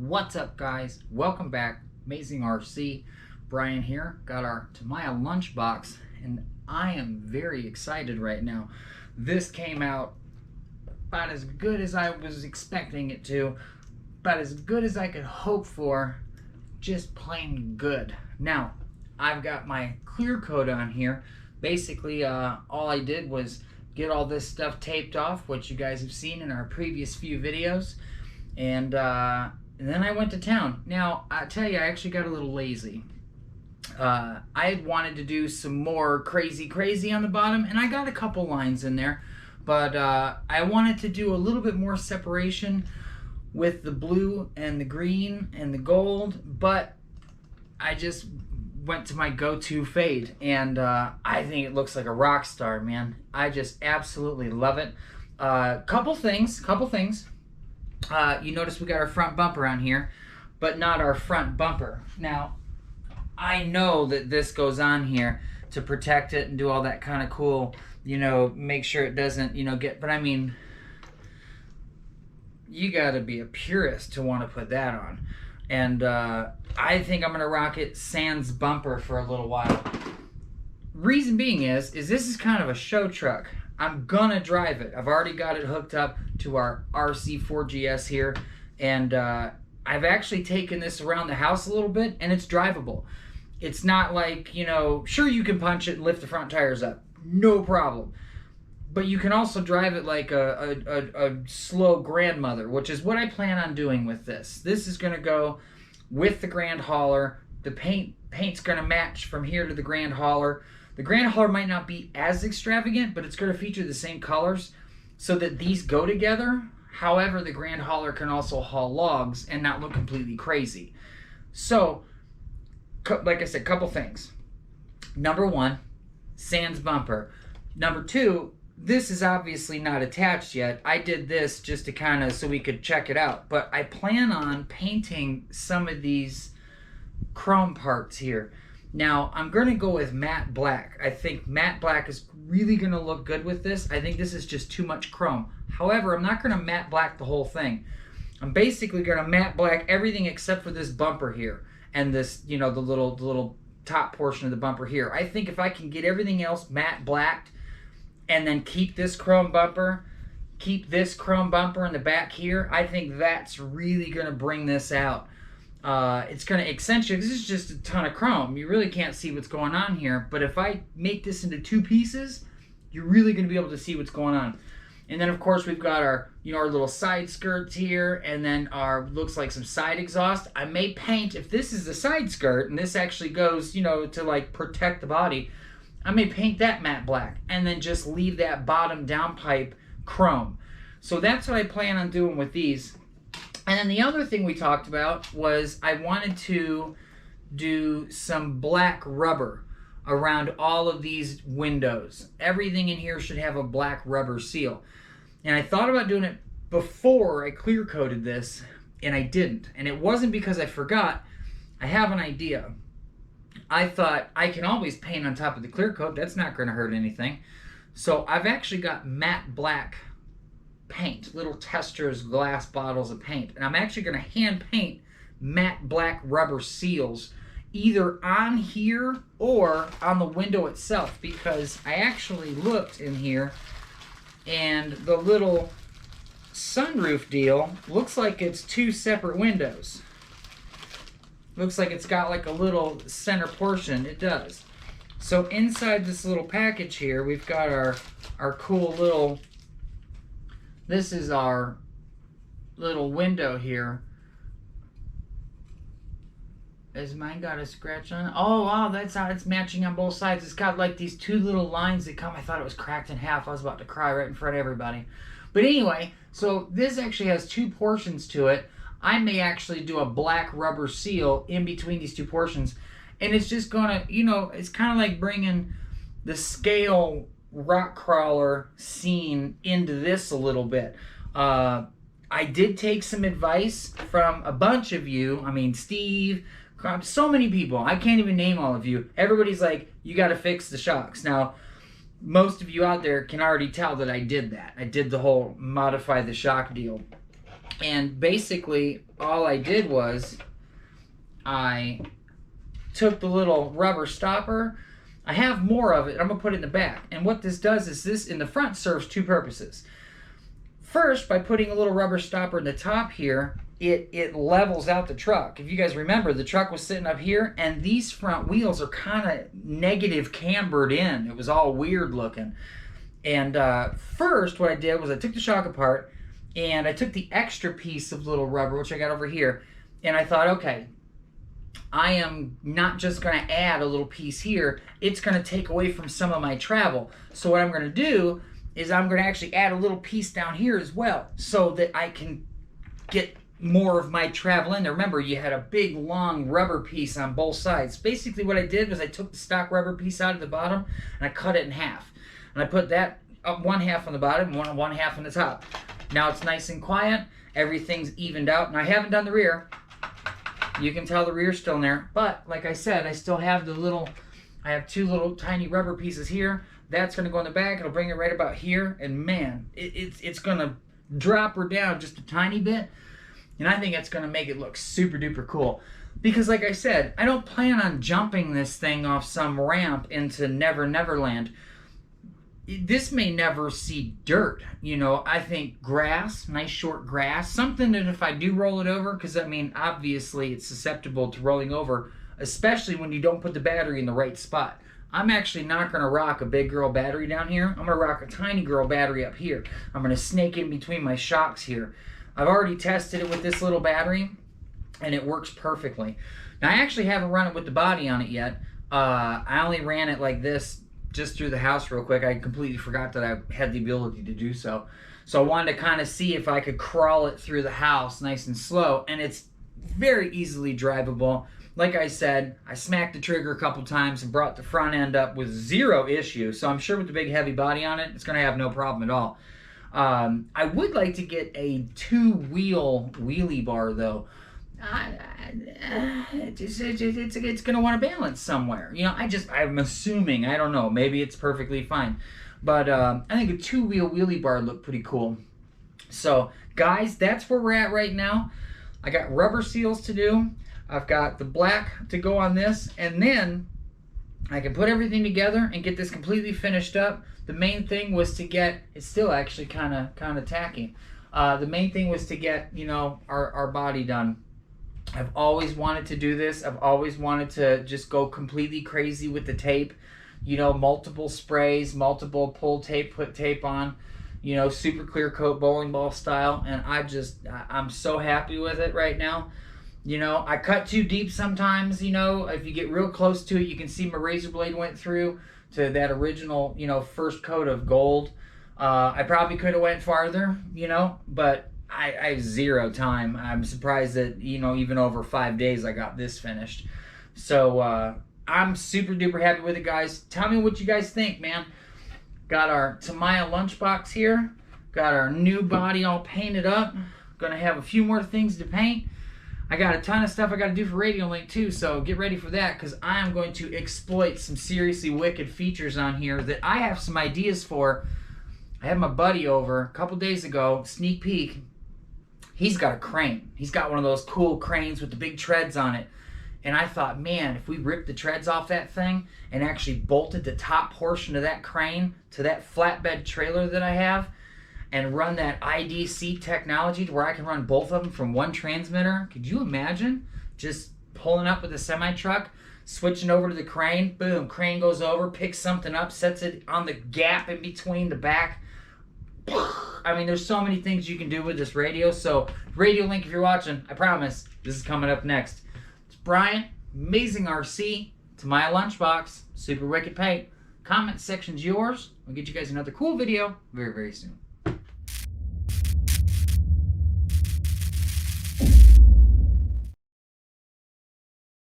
What's up, guys? Welcome back. Amazing RC. Brian here. Got our Tamiya Lunchbox, and I am very excited right now. This came out about as good as I was expecting it to, about as good as I could hope for, just plain good. Now, I've got my clear coat on here. Basically, all I did was get all this stuff taped off, which you guys have seen in our previous few videos, and then I went to town. Now, I tell you, I actually got a little lazy. I had wanted to do some more crazy on the bottom, and I got a couple lines in there, but I wanted to do a little bit more separation with the blue and the green and the gold, but I just went to my go-to fade, and I think it looks like a rock star, man. I just absolutely love it. Couple things. You notice we got our front bumper on here, but not our front bumper. Now, I know that this goes on here to protect it and do all that kind of cool, make sure it doesn't, get, but I mean, you gotta be a purist to want to put that on. And I think I'm gonna rock it sans bumper for a little while. Reason being is this is kind of a show truck. I'm gonna drive it. I've already got it hooked up to our RC4GS here, and I've actually taken this around the house a little bit, and it's drivable. It's not like, sure, you can punch it and lift the front tires up, no problem. But you can also drive it like a slow grandmother, which is what I plan on doing with this. This is gonna go with the Grand Hauler. The paint's gonna match from here to the Grand Hauler. The Grand Hauler might not be as extravagant, but it's going to feature the same colors so that these go together. However, the Grand Hauler can also haul logs and not look completely crazy. So, like I said, couple things. Number one, sans bumper. Number two, this is obviously not attached yet. I did this just to kind of so we could check it out. But I plan on painting some of these chrome parts here. Now, I'm going to go with matte black. I think matte black is really going to look good with this. I think this is just too much chrome. However, I'm not going to matte black the whole thing. I'm basically going to matte black everything except for this bumper here and this, the little top portion of the bumper here. I think if I can get everything else matte blacked and then keep this chrome bumper in the back here, I think that's really going to bring this out. It's going to accentuate. This is just a ton of chrome. You really can't see what's going on here. But if I make this into two pieces, you're really going to be able to see what's going on. And then, of course, we've got our, our little side skirts here, and then our, looks like some side exhaust. I may paint, if this is the side skirt, and this actually goes, to like protect the body, I may paint that matte black, and then just leave that bottom downpipe chrome. So that's what I plan on doing with these. And then the other thing we talked about was I wanted to do some black rubber around all of these windows. Everything in here should have a black rubber seal. And I thought about doing it before I clear coated this, and I didn't. And it wasn't because I forgot. I have an idea. I thought I can always paint on top of the clear coat. That's not going to hurt anything. So I've actually got matte black paint, little testers, glass bottles of paint, and I'm actually going to hand paint matte black rubber seals either on here or on the window itself, because I actually looked in here and the little sunroof deal looks like it's two separate windows. Looks like it's got like a little center portion. It does. So inside this little package here, we've got our cool little, this is our little window here. Has mine got a scratch on it? Oh, wow, that's how it's matching on both sides. It's got like these two little lines that come. I thought it was cracked in half. I was about to cry right in front of everybody. But anyway, so this actually has two portions to it. I may actually do a black rubber seal in between these two portions. And it's just gonna, it's kind of like bringing the scale rock crawler scene into this a little bit. I did take some advice from a bunch of you. I mean, Steve, so many people. I can't even name all of you. Everybody's like, you got to fix the shocks. Now, most of you out there can already tell that I did that. I did the whole modify the shock deal. And basically, all I did was I took the little rubber stopper. I have more of it. I'm going to put it in the back. And what this does is this in the front serves two purposes. First, by putting a little rubber stopper in the top here, it levels out the truck. If you guys remember, the truck was sitting up here, and these front wheels are kind of negative cambered in. It was all weird looking. And first, what I did was I took the shock apart, and I took the extra piece of little rubber, which I got over here, and I thought, okay, I am not just going to add a little piece here. It's going to take away from some of my travel. So what I'm going to do is I'm going to actually add a little piece down here as well so that I can get more of my travel in there. Remember, you had a big, long rubber piece on both sides. Basically, what I did was I took the stock rubber piece out of the bottom and I cut it in half. And I put that up one half on the bottom and one half on the top. Now it's nice and quiet. Everything's evened out. And I haven't done the rear. You can tell the rear's still in there. But, like I said, I still have the little, I have two little tiny rubber pieces here. That's going to go in the back. It'll bring it right about here. And, man, it's going to drop her down just a tiny bit. And I think it's going to make it look super duper cool. Because like I said, I don't plan on jumping this thing off some ramp into Never Never Land. This may never see dirt. You know, I think grass, nice short grass, something that if I do roll it over, because I mean, obviously it's susceptible to rolling over, especially when you don't put the battery in the right spot. I'm actually not going to rock a big girl battery down here. I'm going to rock a tiny girl battery up here. I'm going to snake in between my shocks here. I've already tested it with this little battery, and it works perfectly. Now, I actually haven't run it with the body on it yet. I only ran it like this just through the house real quick. I completely forgot that I had the ability to do so. So I wanted to kind of see if I could crawl it through the house nice and slow, and it's very easily drivable. Like I said, I smacked the trigger a couple times and brought the front end up with zero issue. So I'm sure with the big heavy body on it, it's going to have no problem at all. I would like to get a two-wheel wheelie bar though. It's going to want to balance somewhere. You know, I'm assuming, I don't know, maybe it's perfectly fine. But I think a two-wheel wheelie bar would look pretty cool. So, guys, that's where we're at right now. I got rubber seals to do. I've got the black to go on this, and then I can put everything together and get this completely finished up. The main thing was to get, it's still actually kind of tacky. The main thing was to get, you know, our body done. I've always wanted to do this. I've always wanted to just go completely crazy with the tape. You know, multiple sprays, multiple pull tape, put tape on, you know, super clear coat bowling ball style. And I'm so happy with it right now. You know, I cut too deep sometimes, you know. If you get real close to it, you can see my razor blade went through to that original, you know, first coat of gold. I probably could have went farther, you know, but I have zero time. I'm surprised that, you know, even over 5 days I got this finished. So I'm super duper happy with it, guys. Tell me what you guys think, man. Got our Tamiya Lunchbox here. Got our new body all painted up. Gonna have a few more things to paint. I got a ton of stuff I got to do for Radio Link too, so get ready for that because I am going to exploit some seriously wicked features on here that I have some ideas for. I had my buddy over a couple days ago, sneak peek. He's got a crane. He's got one of those cool cranes with the big treads on it. And I thought, man, if we ripped the treads off that thing and actually bolted the top portion of that crane to that flatbed trailer that I have, and run that IDC technology to where I can run both of them from one transmitter. Could you imagine just pulling up with a semi-truck, switching over to the crane, boom, crane goes over, picks something up, sets it on the gap in between the back. I mean, there's so many things you can do with this radio. So, Radio Link, if you're watching, I promise, this is coming up next. It's Brian, Amazing RC, Tamiya Lunchbox, Super Wicked Paint. Comment section's yours. I'll get you guys another cool video very, very soon.